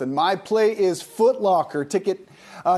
growth. And my play is FootLocker.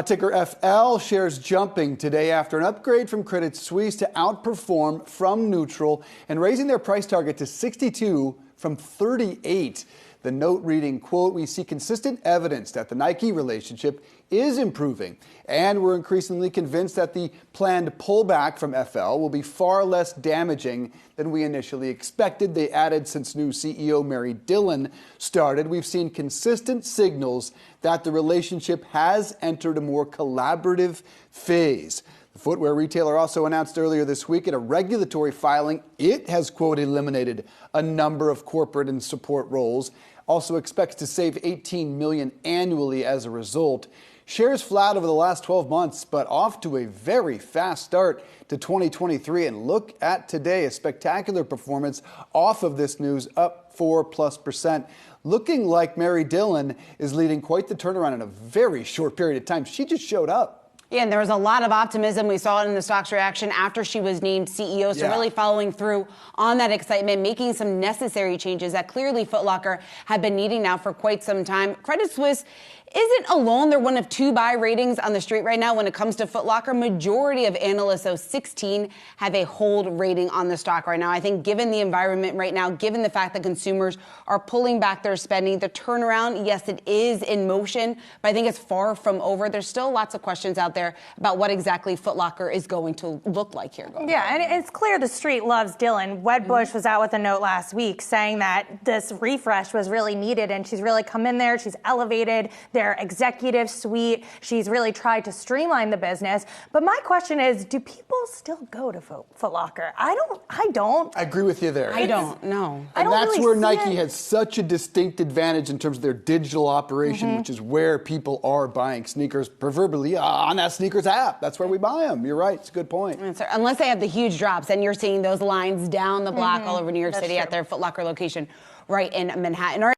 Ticker FL, shares jumping today after an upgrade from Credit Suisse to Outperform from neutral and raising their price target to 62 from 38. The note reading, quote, "We see consistent evidence that the Nike relationship is improving, and we're increasingly convinced that the planned pullback from FL will be far less damaging than we initially expected." They added, since new CEO Mary Dillon started, we've seen consistent signals that the relationship has entered a more collaborative phase. The footwear retailer also announced earlier this week in a regulatory filing it has, quote, eliminated a number of corporate and support roles. Also expects to save $18 million annually as a result. Shares flat over the last 12 months, but off to a very fast start to 2023. And look at today, a spectacular performance off of this news, up 4+%. Looking like Mary Dillon is leading quite the turnaround in a very short period of time. She just showed up. Yeah, and there was a lot of optimism. We saw it in the stock's reaction after she was named CEO. So really following through on that excitement, making some necessary changes that clearly FootLocker had been needing now for quite some time. Credit Suisse isn't alone. They're one of 2 buy ratings on the street right now when it comes to FootLocker. Majority of analysts, so 16, have a hold rating on the stock right now. I think given the environment right now, given the fact that consumers are pulling back their spending, the turnaround, yes, it is in motion, but I think it's far from over. There's still lots of questions out there about what exactly FootLocker is going to look like here. Yeah, and it's clear the street loves Dillon. Wedbush was out with a note last week saying that this refresh was really needed, and she's really come in there. She's elevated their executive suite. She's really tried to streamline the business. But my question is, do people still go to FootLocker? I don't. I agree with you there. I don't know. And that's where Nike has such a distinct advantage in terms of their digital operation, which is where people are buying sneakers, proverbially on that sneakers app. That's where we buy them. You're right. It's a good point. Unless they have the huge drops, and you're seeing those lines down the block all over New York City true. at their FootLocker location right in Manhattan.